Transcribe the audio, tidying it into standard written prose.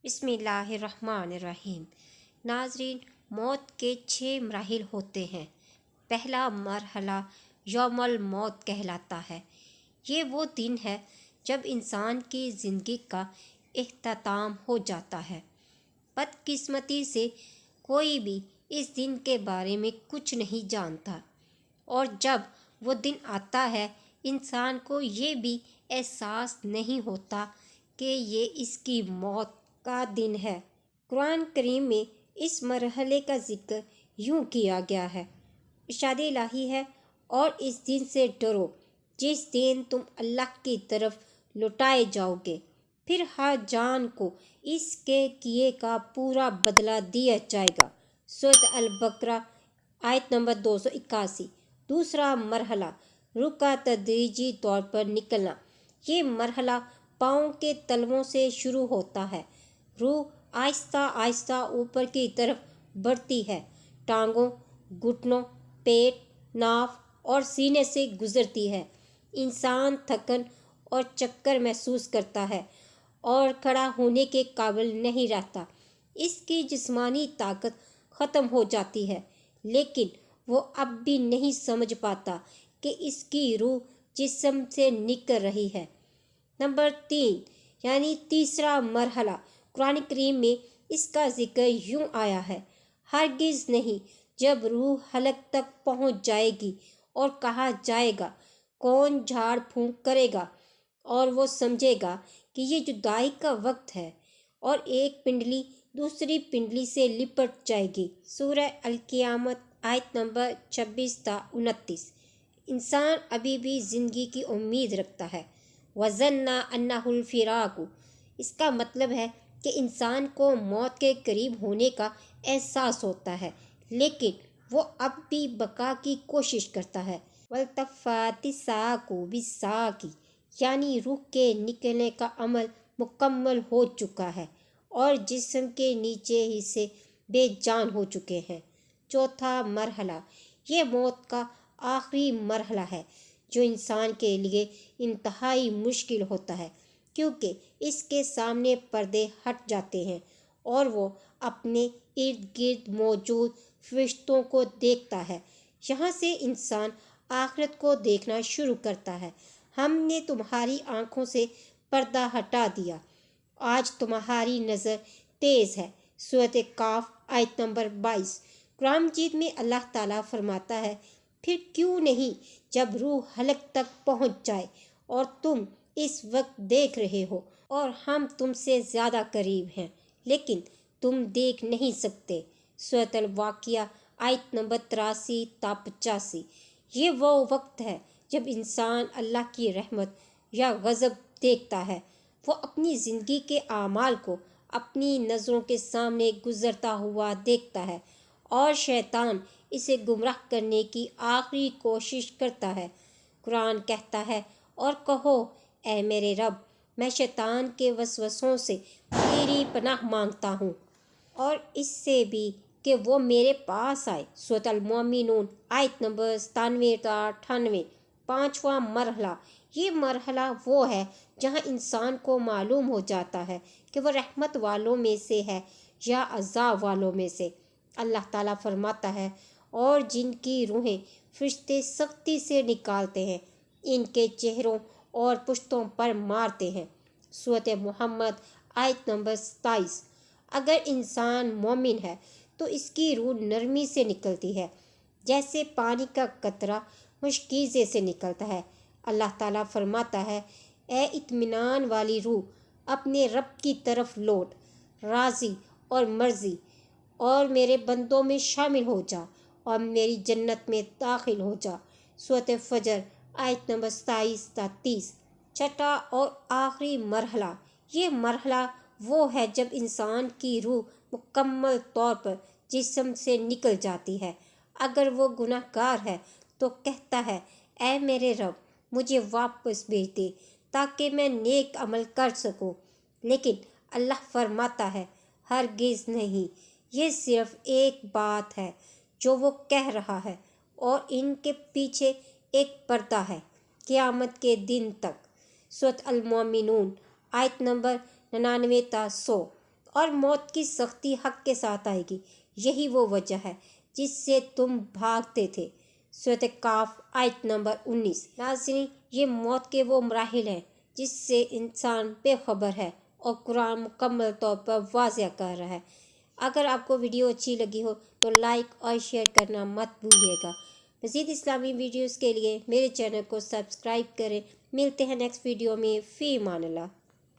بسم اللہ الرحمن الرحیم۔ ناظرین، موت کے 6 مراحل ہوتے ہیں۔ پہلا مرحلہ یوم الموت کہلاتا ہے۔ یہ وہ دن ہے جب انسان کی زندگی کا اختتام ہو جاتا ہے۔ بدقسمتی سے کوئی بھی اس دن کے بارے میں کچھ نہیں جانتا، اور جب وہ دن آتا ہے انسان کو یہ بھی احساس نہیں ہوتا کہ یہ اس کی موت کا دن ہے۔ قرآن کریم میں اس مرحلے کا ذکر یوں کیا گیا ہے، ارشاد الہی ہے، اور اس دن سے ڈرو جس دن تم اللہ کی طرف لوٹائے جاؤ گے، پھر ہر جان کو اس کے کیے کا پورا بدلہ دیا جائے گا۔ سورۃ البقرہ آیت نمبر 281۔ دوسرا مرحلہ روح کا تدریجی طور پر نکلنا۔ یہ مرحلہ پاؤں کے تلووں سے شروع ہوتا ہے۔ روح آہستہ آہستہ اوپر کی طرف بڑھتی ہے، ٹانگوں، گھٹنوں، پیٹ، ناف اور سینے سے گزرتی ہے۔ انسان تھکن اور چکر محسوس کرتا ہے اور کھڑا ہونے کے قابل نہیں رہتا۔ اس کی جسمانی طاقت ختم ہو جاتی ہے، لیکن وہ اب بھی نہیں سمجھ پاتا کہ اس کی روح جسم سے نکل رہی ہے۔ نمبر 3 یعنی تیسرا مرحلہ، قرآن کریم میں اس کا ذکر یوں آیا ہے، ہرگز نہیں، جب روح حلق تک پہنچ جائے گی اور کہا جائے گا کون جھاڑ پھونک کرے گا، اور وہ سمجھے گا کہ یہ جدائی کا وقت ہے، اور ایک پنڈلی دوسری پنڈلی سے لپٹ جائے گی۔ سورہ القیامت آیت نمبر 26 تا 29۔ انسان ابھی بھی زندگی کی امید رکھتا ہے۔ وَظَنَّ أَنَّهُ الْفِرَاقُ، اس کا مطلب ہے کہ انسان کو موت کے قریب ہونے کا احساس ہوتا ہے، لیکن وہ اب بھی بقا کی کوشش کرتا ہے۔ وَالْتَفَّتِ السَّاقُ بِالسَّاقِ، یعنی روح کے نکلنے کا عمل مکمل ہو چکا ہے اور جسم کے نیچے حصے بے جان ہو چکے ہیں۔ چوتھا مرحلہ، یہ موت کا آخری مرحلہ ہے جو انسان کے لیے انتہائی مشکل ہوتا ہے، کیونکہ اس کے سامنے پردے ہٹ جاتے ہیں اور وہ اپنے ارد گرد موجود فرشتوں کو دیکھتا ہے۔ یہاں سے انسان آخرت کو دیکھنا شروع کرتا ہے۔ ہم نے تمہاری آنکھوں سے پردہ ہٹا دیا، آج تمہاری نظر تیز ہے۔ سورۃ کاف آیت نمبر 22۔ قرآن مجید میں اللہ تعالیٰ فرماتا ہے، پھر کیوں نہیں جب روح حلق تک پہنچ جائے اور تم اس وقت دیکھ رہے ہو اور ہم تم سے زیادہ قریب ہیں، لیکن تم دیکھ نہیں سکتے۔ سورۃ الواقعہ آیت نمبر 83 تا 85۔ یہ وہ وقت ہے جب انسان اللہ کی رحمت یا غضب دیکھتا ہے۔ وہ اپنی زندگی کے اعمال کو اپنی نظروں کے سامنے گزرتا ہوا دیکھتا ہے، اور شیطان اسے گمراہ کرنے کی آخری کوشش کرتا ہے۔ قرآن کہتا ہے، اور کہو اے میرے رب، میں شیطان کے وسوسوں سے تیری پناہ مانگتا ہوں، اور اس سے بھی کہ وہ میرے پاس آئے۔ سورۃ المومنون آیت نمبر 97 تا 98۔ پانچواں مرحلہ، یہ مرحلہ وہ ہے جہاں انسان کو معلوم ہو جاتا ہے کہ وہ رحمت والوں میں سے ہے یا عذاب والوں میں سے۔ اللہ تعالیٰ فرماتا ہے، اور جن کی روحیں فرشتے سختی سے نکالتے ہیں، ان کے چہروں اور پشتوں پر مارتے ہیں۔ سورۃ محمد آیت نمبر 27۔ اگر انسان مومن ہے تو اس کی روح نرمی سے نکلتی ہے، جیسے پانی کا قطرہ مشکیزے سے نکلتا ہے۔ اللہ تعالیٰ فرماتا ہے، اے اطمینان والی روح، اپنے رب کی طرف لوٹ، راضی اور مرضی، اور میرے بندوں میں شامل ہو جا اور میری جنت میں داخل ہو جا۔ سورۃ فجر آیت نمبر 27 تا 30۔ چھٹا اور آخری مرحلہ، یہ مرحلہ وہ ہے جب انسان کی روح مکمل طور پر جسم سے نکل جاتی ہے۔ اگر وہ گناہ گار ہے تو کہتا ہے، اے میرے رب، مجھے واپس بھیج دے تاکہ میں نیک عمل کر سکوں، لیکن اللہ فرماتا ہے، ہرگز نہیں، یہ صرف ایک بات ہے جو وہ کہہ رہا ہے، اور ان کے پیچھے ایک پردہ ہے قیامت کے دن تک۔ سورۃ المومنون آیت نمبر 99 تا 100۔ اور موت کی سختی حق کے ساتھ آئے گی۔ یہی وہ وجہ ہے جس سے تم بھاگتے تھے۔ سورۃ کاف آیت نمبر 19۔ ناظرین، یہ موت کے وہ مراحل ہیں جس سے انسان بے خبر ہے اور قرآن مکمل طور پر واضح کر رہا ہے۔ اگر آپ کو ویڈیو اچھی لگی ہو تو لائک اور شیئر کرنا مت بھولیے گا۔ مزید اسلامی ویڈیوز کے لیے میرے چینل کو سبسکرائب کریں۔ ملتے ہیں نیکسٹ ویڈیو میں، فی امان اللہ۔